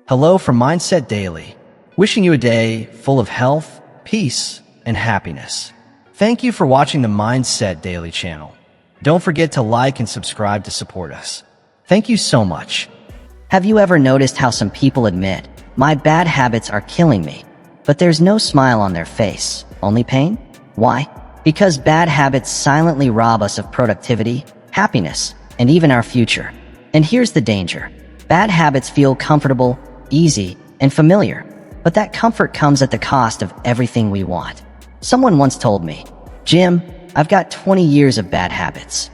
Hello from Mindset Daily, wishing you a day full of health, peace, and happiness. Thank you for watching the Mindset Daily channel. Don't forget to like and subscribe to support us. Thank you so much. Have you ever noticed how some people admit, my bad habits are killing me, but there's no smile on their face, only pain? Why? Because bad habits silently rob us of productivity, happiness, and even our future. And here's the danger. Bad habits feel comfortable, easy, and familiar, but that comfort comes at the cost of everything we want. Someone once told me, "Jim, I've got 20 years of bad habits."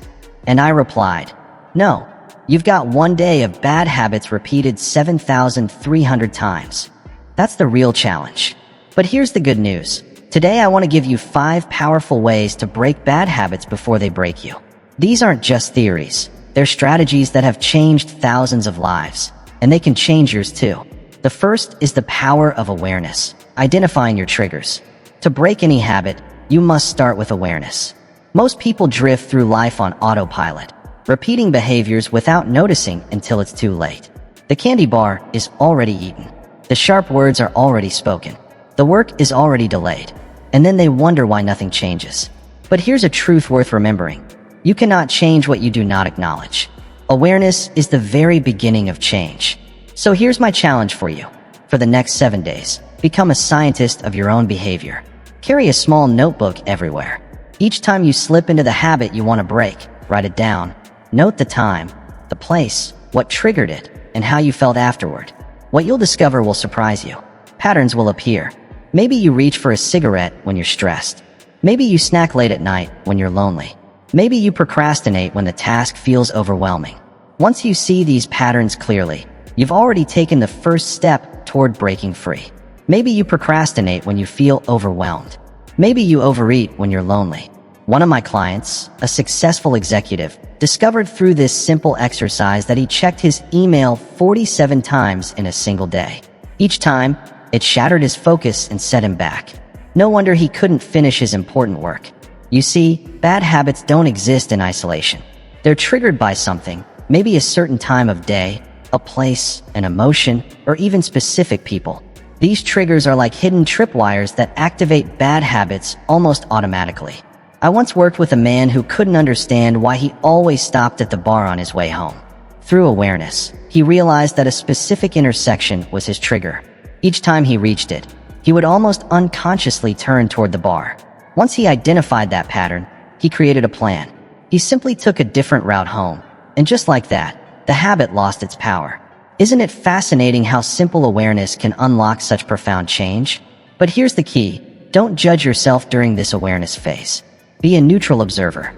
And I replied, "No, you've got one day of bad habits repeated 7,300 times. That's the real challenge." But here's the good news. Today I want to give you 5 powerful ways to break bad habits before they break you. These aren't just theories. They're strategies that have changed thousands of lives, and they can change yours too. The first is the power of awareness, identifying your triggers. To break any habit, you must start with awareness. Most people drift through life on autopilot, repeating behaviors without noticing until it's too late. The candy bar is already eaten. The sharp words are already spoken. The work is already delayed. And then they wonder why nothing changes. But here's a truth worth remembering. You cannot change what you do not acknowledge. Awareness is the very beginning of change. So here's my challenge for you. For the next 7 days, become a scientist of your own behavior. Carry a small notebook everywhere. Each time you slip into the habit you want to break, write it down. Note the time, the place, what triggered it, and how you felt afterward. What you'll discover will surprise you. Patterns will appear. Maybe you reach for a cigarette when you're stressed. Maybe you snack late at night when you're lonely. Maybe you procrastinate when the task feels overwhelming. Once you see these patterns clearly, you've already taken the first step toward breaking free. Maybe you procrastinate when you feel overwhelmed. Maybe you overeat when you're lonely. One of my clients, a successful executive, discovered through this simple exercise that he checked his email 47 times in a single day. Each time, it shattered his focus and set him back. No wonder he couldn't finish his important work. You see, bad habits don't exist in isolation. They're triggered by something, maybe a certain time of day, a place, an emotion, or even specific people. These triggers are like hidden tripwires that activate bad habits almost automatically. I once worked with a man who couldn't understand why he always stopped at the bar on his way home. Through awareness, he realized that a specific intersection was his trigger. Each time he reached it, he would almost unconsciously turn toward the bar. Once he identified that pattern, he created a plan. He simply took a different route home, and just like that, the habit lost its power. Isn't it fascinating how simple awareness can unlock such profound change? But here's the key. Don't judge yourself during this awareness phase. Be a neutral observer.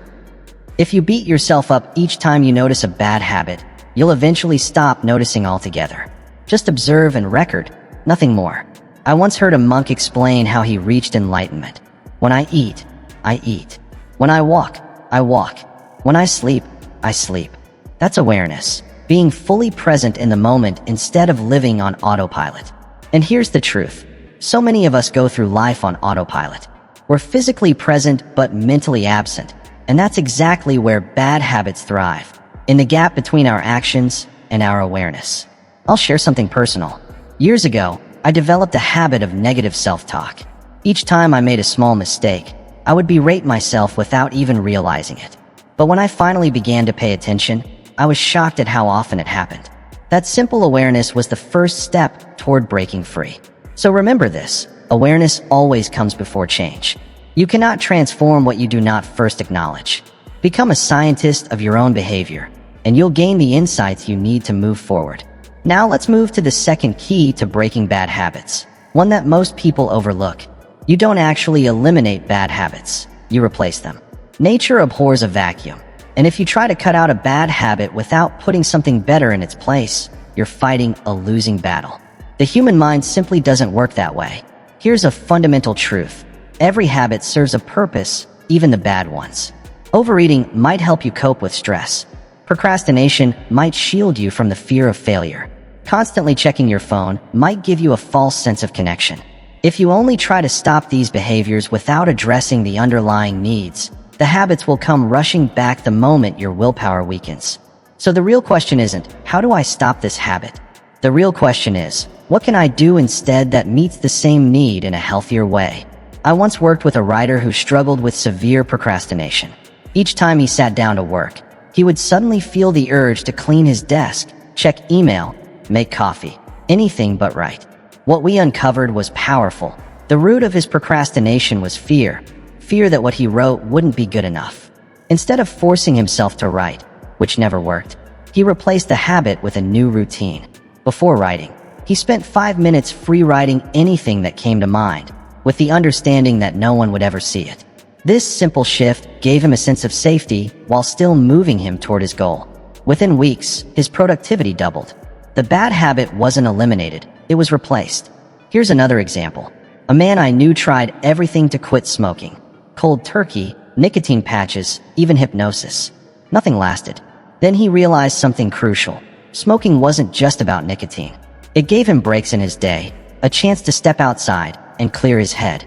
If you beat yourself up each time you notice a bad habit, you'll eventually stop noticing altogether. Just observe and record, nothing more. I once heard a monk explain how he reached enlightenment. When I eat, I eat. When I walk, I walk. When I sleep, I sleep. That's awareness, being fully present in the moment instead of living on autopilot. And here's the truth. So many of us go through life on autopilot. We're physically present but mentally absent, and that's exactly where bad habits thrive, in the gap between our actions and our awareness. I'll share something personal. Years ago, I developed a habit of negative self-talk. Each time I made a small mistake, I would berate myself without even realizing it. But when I finally began to pay attention, I was shocked at how often it happened. That simple awareness was the first step toward breaking free. So remember this, awareness always comes before change. You cannot transform what you do not first acknowledge. Become a scientist of your own behavior, and you'll gain the insights you need to move forward. Now let's move to the second key to breaking bad habits, one that most people overlook. You don't actually eliminate bad habits, you replace them. Nature abhors a vacuum, and if you try to cut out a bad habit without putting something better in its place, you're fighting a losing battle. The human mind simply doesn't work that way. Here's a fundamental truth. Every habit serves a purpose, even the bad ones. Overeating might help you cope with stress. Procrastination might shield you from the fear of failure. Constantly checking your phone might give you a false sense of connection. If you only try to stop these behaviors without addressing the underlying needs, the habits will come rushing back the moment your willpower weakens. So the real question isn't, how do I stop this habit? The real question is, what can I do instead that meets the same need in a healthier way? I once worked with a writer who struggled with severe procrastination. Each time he sat down to work, he would suddenly feel the urge to clean his desk, check email, make coffee, anything but write. What we uncovered was powerful. The root of his procrastination was fear that what he wrote wouldn't be good enough. Instead of forcing himself to write, which never worked, he replaced the habit with a new routine. Before writing, he spent 5 minutes free writing anything that came to mind, with the understanding that no one would ever see it. This simple shift gave him a sense of safety while still moving him toward his goal. Within weeks, his productivity doubled. The bad habit wasn't eliminated, it was replaced. Here's another example. A man I knew tried everything to quit smoking. Cold turkey, nicotine patches, even hypnosis. Nothing lasted. Then he realized something crucial. Smoking wasn't just about nicotine. It gave him breaks in his day, a chance to step outside and clear his head.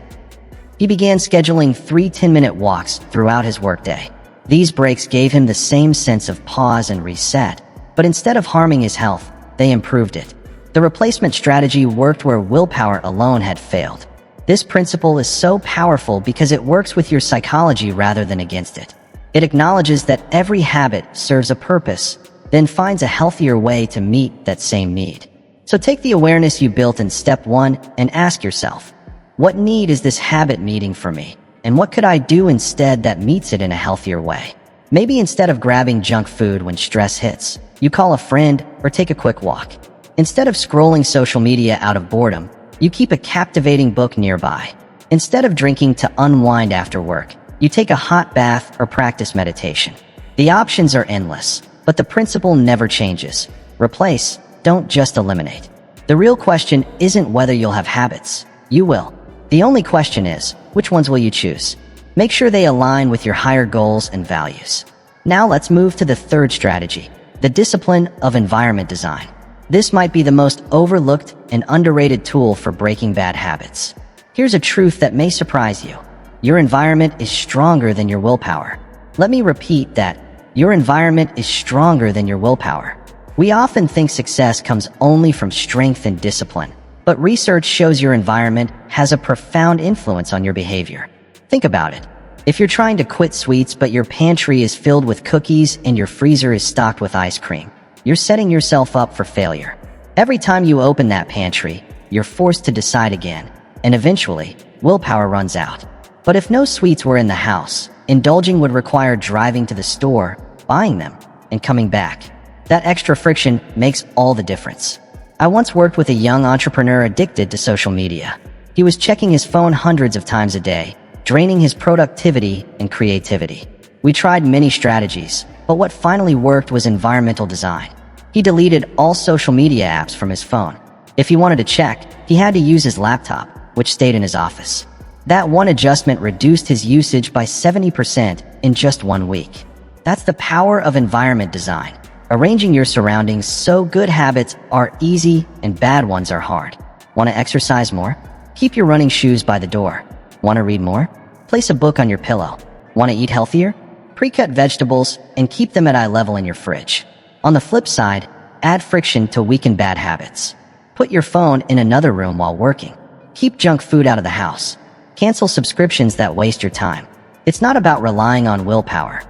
He began scheduling 3 10-minute walks throughout his workday. These breaks gave him the same sense of pause and reset, but instead of harming his health, they improved it. The replacement strategy worked where willpower alone had failed. This principle is so powerful because it works with your psychology rather than against it. It acknowledges that every habit serves a purpose, then finds a healthier way to meet that same need. So take the awareness you built in step 1 and ask yourself, what need is this habit meeting for me? And what could I do instead that meets it in a healthier way? Maybe instead of grabbing junk food when stress hits, you call a friend or take a quick walk. Instead of scrolling social media out of boredom, you keep a captivating book nearby. Instead of drinking to unwind after work, you take a hot bath or practice meditation. The options are endless, but the principle never changes. Replace, don't just eliminate. The real question isn't whether you'll have habits. You will. The only question is, which ones will you choose? Make sure they align with your higher goals and values. Now let's move to the third strategy, the discipline of environment design. This might be the most overlooked and underrated tool for breaking bad habits. Here's a truth that may surprise you. Your environment is stronger than your willpower. Let me repeat that. Your environment is stronger than your willpower. We often think success comes only from strength and discipline, but research shows your environment has a profound influence on your behavior. Think about it. If you're trying to quit sweets but your pantry is filled with cookies and your freezer is stocked with ice cream, you're setting yourself up for failure. Every time you open that pantry, you're forced to decide again, and eventually, willpower runs out. But if no sweets were in the house, indulging would require driving to the store, buying them, and coming back. That extra friction makes all the difference. I once worked with a young entrepreneur addicted to social media. He was checking his phone hundreds of times a day, draining his productivity and creativity. We tried many strategies, but what finally worked was environmental design. He deleted all social media apps from his phone. If he wanted to check, he had to use his laptop, which stayed in his office. That one adjustment reduced his usage by 70% in just 1 week. That's the power of environment design. Arranging your surroundings so good habits are easy and bad ones are hard. Want to exercise more? Keep your running shoes by the door. Want to read more? Place a book on your pillow. Want to eat healthier? Pre-cut vegetables and keep them at eye level in your fridge. On the flip side, add friction to weaken bad habits. Put your phone in another room while working. Keep junk food out of the house. Cancel subscriptions that waste your time. It's not about relying on willpower.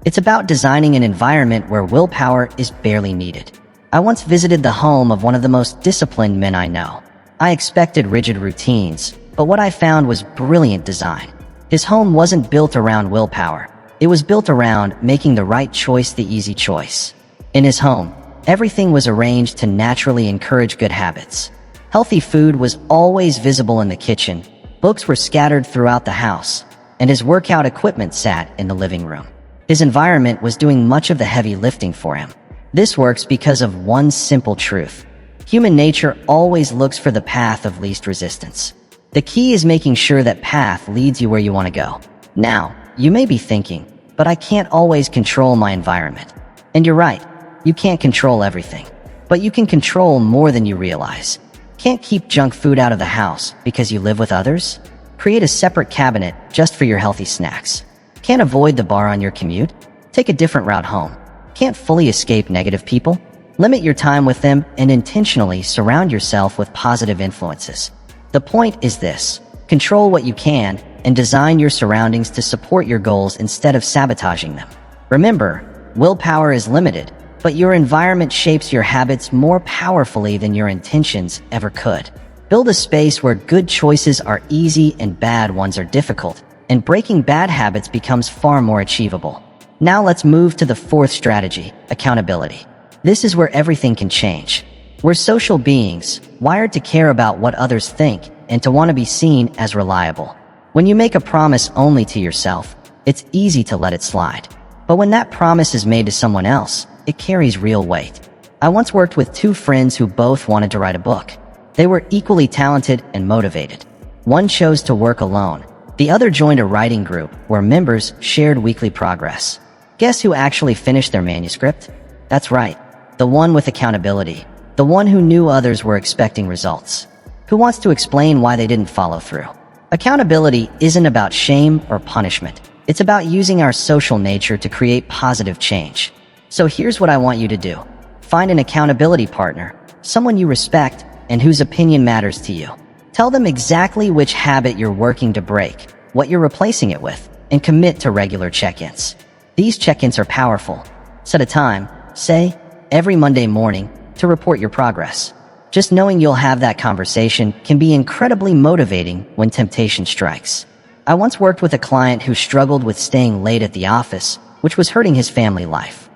It's about designing an environment where willpower is barely needed. I once visited the home of one of the most disciplined men I know. I expected rigid routines, but what I found was brilliant design. His home wasn't built around willpower. It was built around making the right choice the easy choice. In his home, everything was arranged to naturally encourage good habits. Healthy food was always visible in the kitchen, books were scattered throughout the house, and his workout equipment sat in the living room. His environment was doing much of the heavy lifting for him. This works because of one simple truth. Human nature always looks for the path of least resistance. The key is making sure that path leads you where you want to go. Now, you may be thinking, but I can't always control my environment. And you're right, you can't control everything. But you can control more than you realize. Can't keep junk food out of the house because you live with others? Create a separate cabinet just for your healthy snacks. Can't avoid the bar on your commute? Take a different route home. Can't fully escape negative people? Limit your time with them and intentionally surround yourself with positive influences. The point is this: control what you can and design your surroundings to support your goals instead of sabotaging them. Remember, willpower is limited, but your environment shapes your habits more powerfully than your intentions ever could. Build a space where good choices are easy and bad ones are difficult, and breaking bad habits becomes far more achievable. Now let's move to the fourth strategy: accountability. This is where everything can change. We're social beings, wired to care about what others think and to want to be seen as reliable. When you make a promise only to yourself, it's easy to let it slide. But when that promise is made to someone else, it carries real weight. I once worked with two friends who both wanted to write a book. They were equally talented and motivated. One chose to work alone. The other joined a writing group where members shared weekly progress. Guess who actually finished their manuscript? That's right, the one with accountability. The one who knew others were expecting results. Who wants to explain why they didn't follow through? Accountability isn't about shame or punishment. It's about using our social nature to create positive change. So here's what I want you to do. Find an accountability partner, someone you respect and whose opinion matters to you. Tell them exactly which habit you're working to break, what you're replacing it with, and commit to regular check-ins. These check-ins are powerful. Set a time, say, every Monday morning, to report your progress. Just knowing you'll have that conversation can be incredibly motivating when temptation strikes. I once worked with a client who struggled with staying late at the office, which was hurting his family life.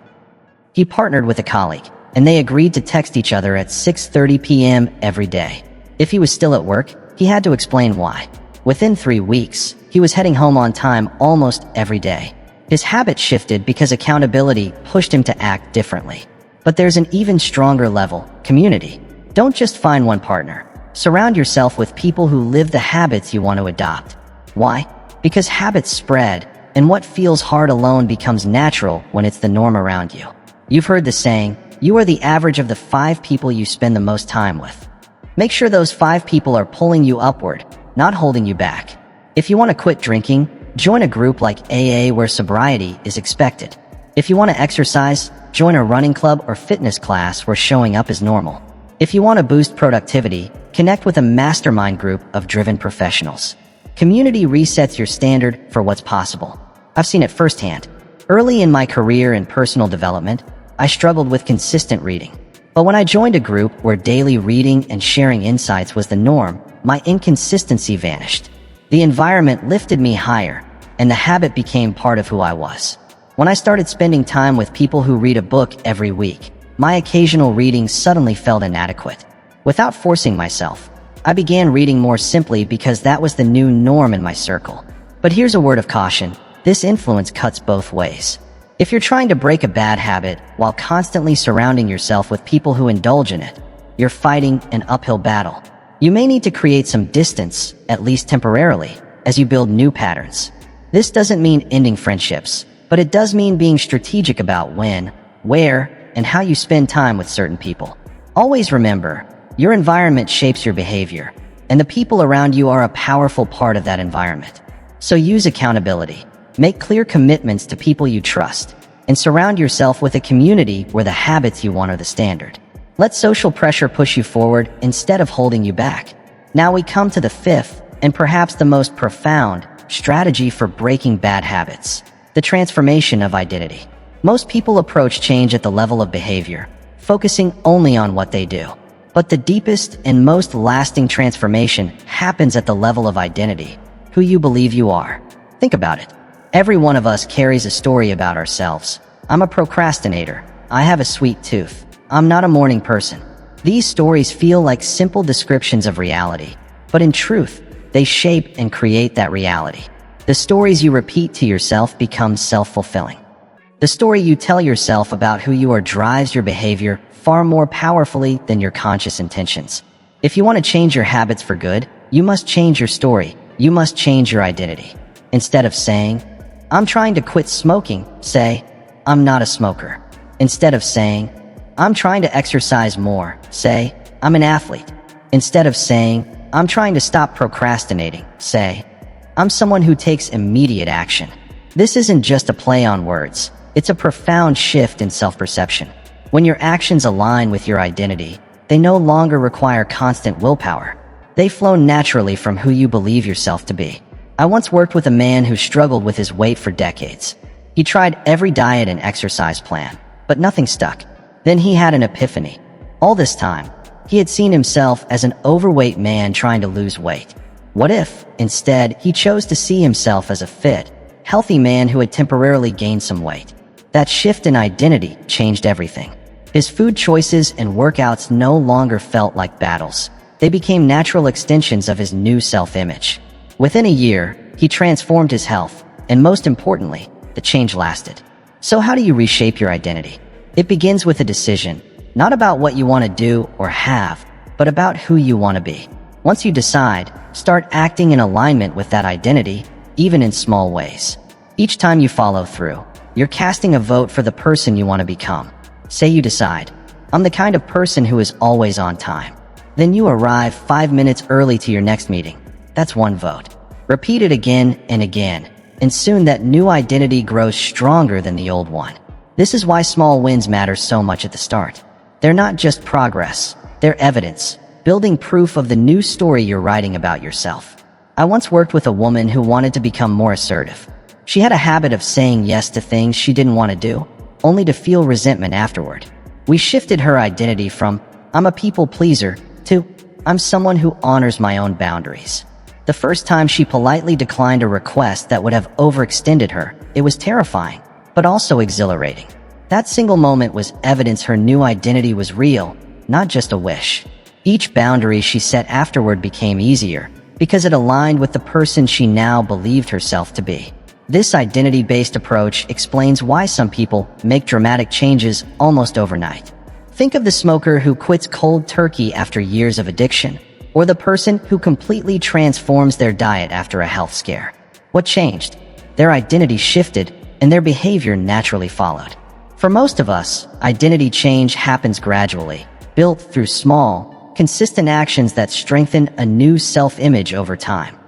He partnered with a colleague, and they agreed to text each other at 6:30 p.m. every day. If he was still at work, he had to explain why. Within 3 weeks, he was heading home on time almost every day. His habit shifted because accountability pushed him to act differently. But there's an even stronger level: community. Don't just find one partner. Surround yourself with people who live the habits you want to adopt. Why? Because habits spread, and what feels hard alone becomes natural when it's the norm around you. You've heard the saying, you are the average of the 5 people you spend the most time with. Make sure those 5 people are pulling you upward, not holding you back. If you want to quit drinking, join a group like AA where sobriety is expected. If you want to exercise, join a running club or fitness class where showing up is normal. If you want to boost productivity, connect with a mastermind group of driven professionals. Community resets your standard for what's possible. I've seen it firsthand. Early in my career in personal development, I struggled with consistent reading. But when I joined a group where daily reading and sharing insights was the norm, my inconsistency vanished. The environment lifted me higher, and the habit became part of who I was. When I started spending time with people who read a book every week, my occasional reading suddenly felt inadequate. Without forcing myself, I began reading more simply because that was the new norm in my circle. But here's a word of caution: this influence cuts both ways. If you're trying to break a bad habit while constantly surrounding yourself with people who indulge in it, you're fighting an uphill battle. You may need to create some distance, at least temporarily, as you build new patterns. This doesn't mean ending friendships, but it does mean being strategic about when, where, and how you spend time with certain people. Always remember, your environment shapes your behavior, and the people around you are a powerful part of that environment. So use accountability. Make clear commitments to people you trust, and surround yourself with a community where the habits you want are the standard. Let social pressure push you forward instead of holding you back. Now we come to the fifth, and perhaps the most profound, strategy for breaking bad habits: the transformation of identity. Most people approach change at the level of behavior, focusing only on what they do. But the deepest and most lasting transformation happens at the level of identity, who you believe you are. Think about it. Every one of us carries a story about ourselves. I'm a procrastinator. I have a sweet tooth. I'm not a morning person. These stories feel like simple descriptions of reality, but in truth, they shape and create that reality. The stories you repeat to yourself become self-fulfilling. The story you tell yourself about who you are drives your behavior far more powerfully than your conscious intentions. If you want to change your habits for good, you must change your story. You must change your identity. Instead of saying, I'm trying to quit smoking, say, I'm not a smoker. Instead of saying, I'm trying to exercise more, say, I'm an athlete. Instead of saying, I'm trying to stop procrastinating, say, I'm someone who takes immediate action. This isn't just a play on words. It's a profound shift in self-perception. When your actions align with your identity, they no longer require constant willpower. They flow naturally from who you believe yourself to be. I once worked with a man who struggled with his weight for decades. He tried every diet and exercise plan, but nothing stuck. Then he had an epiphany. All this time, he had seen himself as an overweight man trying to lose weight. What if, instead, he chose to see himself as a fit, healthy man who had temporarily gained some weight? That shift in identity changed everything. His food choices and workouts no longer felt like battles. They became natural extensions of his new self-image. Within a year, he transformed his health, and most importantly, the change lasted. So how do you reshape your identity? It begins with a decision, not about what you want to do or have, but about who you want to be. Once you decide, start acting in alignment with that identity, even in small ways. Each time you follow through, you're casting a vote for the person you want to become. Say you decide, I'm the kind of person who is always on time. Then you arrive 5 minutes early to your next meeting. That's one vote. Repeat it again and again, and soon that new identity grows stronger than the old one. This is why small wins matter so much at the start. They're not just progress, they're evidence, building proof of the new story you're writing about yourself. I once worked with a woman who wanted to become more assertive. She had a habit of saying yes to things she didn't want to do, only to feel resentment afterward. We shifted her identity from, I'm a people pleaser, to, I'm someone who honors my own boundaries. The first time she politely declined a request that would have overextended her, it was terrifying, but also exhilarating. That single moment was evidence her new identity was real, not just a wish. Each boundary she set afterward became easier, because it aligned with the person she now believed herself to be. This identity-based approach explains why some people make dramatic changes almost overnight. Think of the smoker who quits cold turkey after years of addiction, or the person who completely transforms their diet after a health scare. What changed? Their identity shifted, and their behavior naturally followed. For most of us, identity change happens gradually, built through small, consistent actions that strengthen a new self-image over time.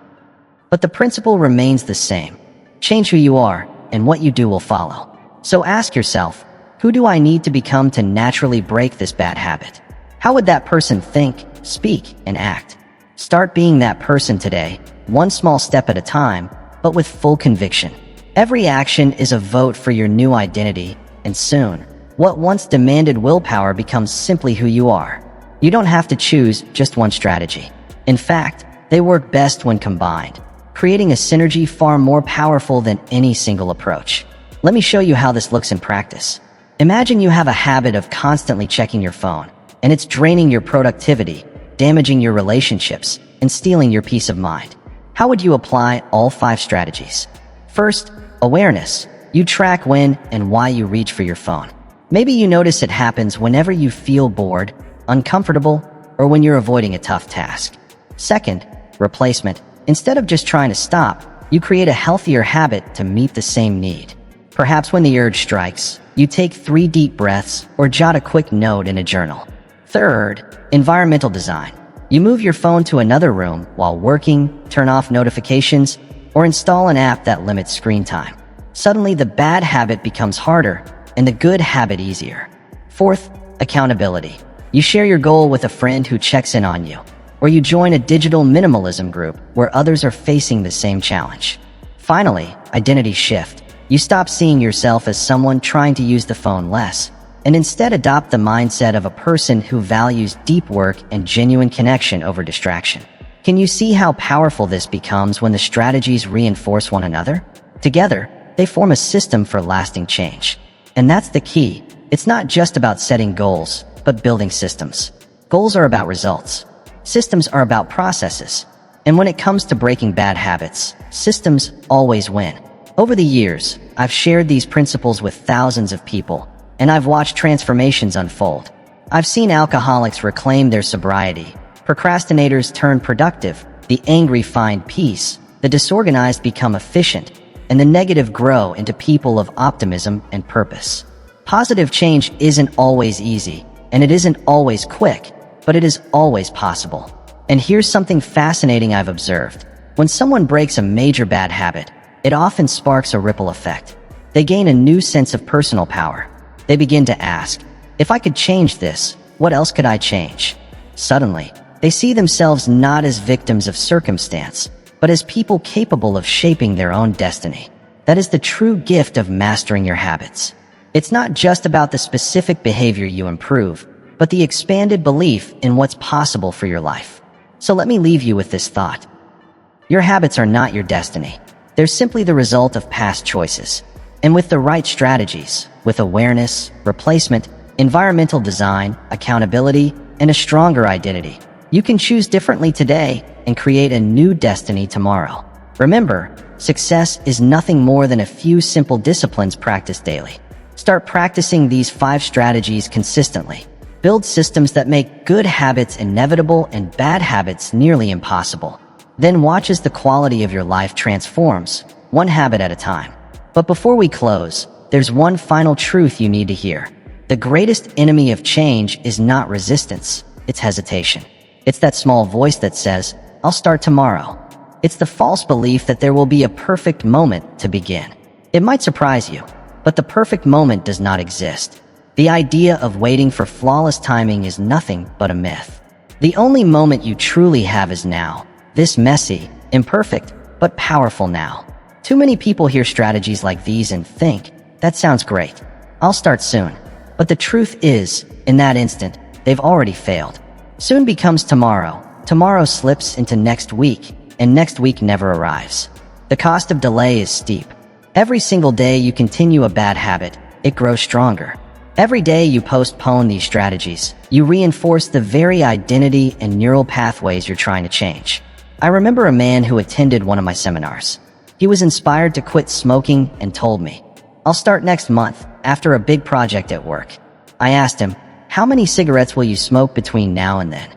But the principle remains the same. Change who you are, and what you do will follow. So ask yourself, who do I need to become to naturally break this bad habit? How would that person think, speak, and act? Start being that person today, one small step at a time, but with full conviction. Every action is a vote for your new identity, and soon, what once demanded willpower becomes simply who you are. You don't have to choose just one strategy. In fact, they work best when combined, creating a synergy far more powerful than any single approach. Let me show you how this looks in practice. Imagine you have a habit of constantly checking your phone, and it's draining your productivity, damaging your relationships, and stealing your peace of mind. How would you apply all 5 strategies? First, awareness. You track when and why you reach for your phone. Maybe you notice it happens whenever you feel bored, uncomfortable, or when you're avoiding a tough task. Second, replacement. Instead of just trying to stop, you create a healthier habit to meet the same need. Perhaps when the urge strikes, you take 3 deep breaths or jot a quick note in a journal. Third, environmental design. You move your phone to another room while working, turn off notifications, or install an app that limits screen time. Suddenly, the bad habit becomes harder and the good habit easier. Fourth, accountability. You share your goal with a friend who checks in on you, or you join a digital minimalism group where others are facing the same challenge. Finally, identity shift. You stop seeing yourself as someone trying to use the phone less, and instead adopt the mindset of a person who values deep work and genuine connection over distraction. Can you see how powerful this becomes when the strategies reinforce one another? Together, they form a system for lasting change. And that's the key. It's not just about setting goals, but building systems. Goals are about results. Systems are about processes. And when it comes to breaking bad habits, systems always win. Over the years, I've shared these principles with thousands of people, and I've watched transformations unfold. I've seen alcoholics reclaim their sobriety, procrastinators turn productive, the angry find peace, the disorganized become efficient, and the negative grow into people of optimism and purpose. Positive change isn't always easy, and it isn't always quick, but it is always possible. And here's something fascinating I've observed. When someone breaks a major bad habit, it often sparks a ripple effect. They gain a new sense of personal power. They begin to ask, if I could change this, what else could I change? Suddenly, they see themselves not as victims of circumstance, but as people capable of shaping their own destiny. That is the true gift of mastering your habits. It's not just about the specific behavior you improve, but the expanded belief in what's possible for your life. So let me leave you with this thought. Your habits are not your destiny. They're simply the result of past choices. And with the right strategies, with awareness, replacement, environmental design, accountability, and a stronger identity, you can choose differently today and create a new destiny tomorrow. Remember, success is nothing more than a few simple disciplines practiced daily. Start practicing these 5 strategies consistently. Build systems that make good habits inevitable and bad habits nearly impossible. Then watch as the quality of your life transforms, one habit at a time. But before we close, there's one final truth you need to hear. The greatest enemy of change is not resistance, it's hesitation. It's that small voice that says, "I'll start tomorrow." It's the false belief that there will be a perfect moment to begin. It might surprise you, but the perfect moment does not exist. The idea of waiting for flawless timing is nothing but a myth. The only moment you truly have is now. This messy, imperfect, but powerful now. Too many people hear strategies like these and think, that sounds great. I'll start soon. But the truth is, in that instant, they've already failed. Soon becomes tomorrow. Tomorrow slips into next week, and next week never arrives. The cost of delay is steep. Every single day you continue a bad habit, it grows stronger. Every day you postpone these strategies, you reinforce the very identity and neural pathways you're trying to change. I remember a man who attended one of my seminars. He was inspired to quit smoking and told me, "I'll start next month, after a big project at work." I asked him, "How many cigarettes will you smoke between now and then?"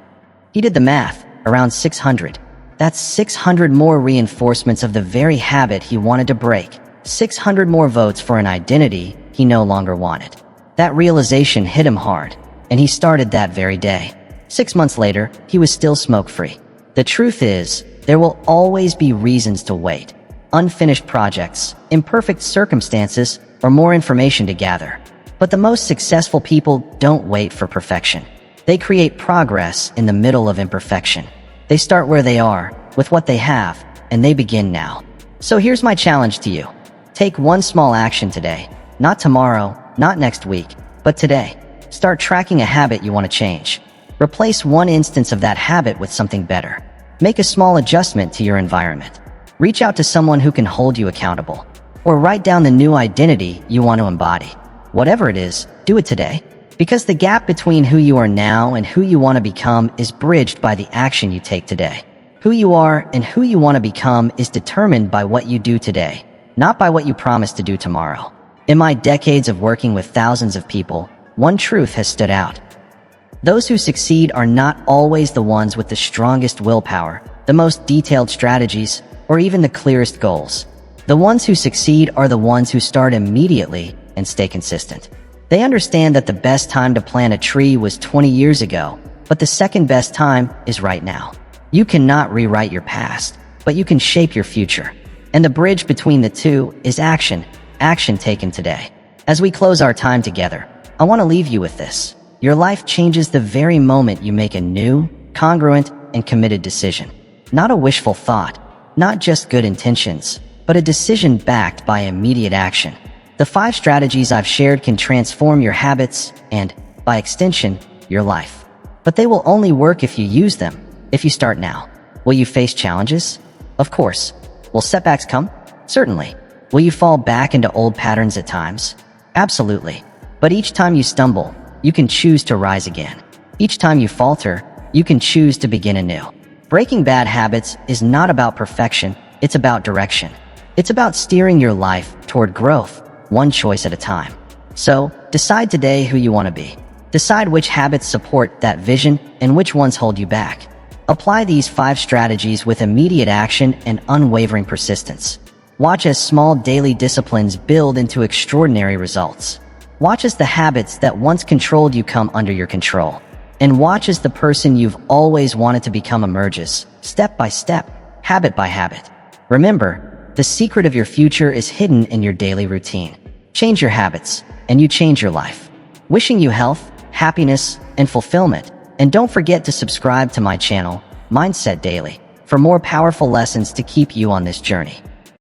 He did the math, around 600. That's 600 more reinforcements of the very habit he wanted to break. 600 more votes for an identity he no longer wanted. That realization hit him hard, and he started that very day. 6 months later, he was still smoke-free. The truth is, there will always be reasons to wait. Unfinished projects, imperfect circumstances, or more information to gather. But the most successful people don't wait for perfection. They create progress in the middle of imperfection. They start where they are, with what they have, and they begin now. So here's my challenge to you. Take one small action today. Not tomorrow, not next week, but today. Start tracking a habit you want to change. Replace one instance of that habit with something better. Make a small adjustment to your environment. Reach out to someone who can hold you accountable. Or write down the new identity you want to embody. Whatever it is, do it today. Because the gap between who you are now and who you want to become is bridged by the action you take today. Who you are and who you want to become is determined by what you do today, not by what you promise to do tomorrow. In my decades of working with thousands of people, one truth has stood out. Those who succeed are not always the ones with the strongest willpower, the most detailed strategies, or even the clearest goals. The ones who succeed are the ones who start immediately and stay consistent. They understand that the best time to plant a tree was 20 years ago, but the second best time is right now. You cannot rewrite your past, but you can shape your future. And the bridge between the two is action taken today. As we close our time together, I want to leave you with this. Your life changes the very moment you make a new, congruent, and committed decision. Not a wishful thought, not just good intentions, but a decision backed by immediate action. The 5 strategies I've shared can transform your habits and, by extension, your life. But they will only work if you use them, if you start now. Will you face challenges? Of course. Will setbacks come? Certainly. Will you fall back into old patterns at times? Absolutely. But each time you stumble, you can choose to rise again. Each time you falter, you can choose to begin anew. Breaking bad habits is not about perfection, it's about direction. It's about steering your life toward growth, one choice at a time. So, decide today who you want to be. Decide which habits support that vision and which ones hold you back. Apply these 5 strategies with immediate action and unwavering persistence. Watch as small daily disciplines build into extraordinary results. Watch as the habits that once controlled you come under your control. And watch as the person you've always wanted to become emerges, step by step, habit by habit. Remember, the secret of your future is hidden in your daily routine. Change your habits, and you change your life. Wishing you health, happiness, and fulfillment. And don't forget to subscribe to my channel, Mindset Daily, for more powerful lessons to keep you on this journey.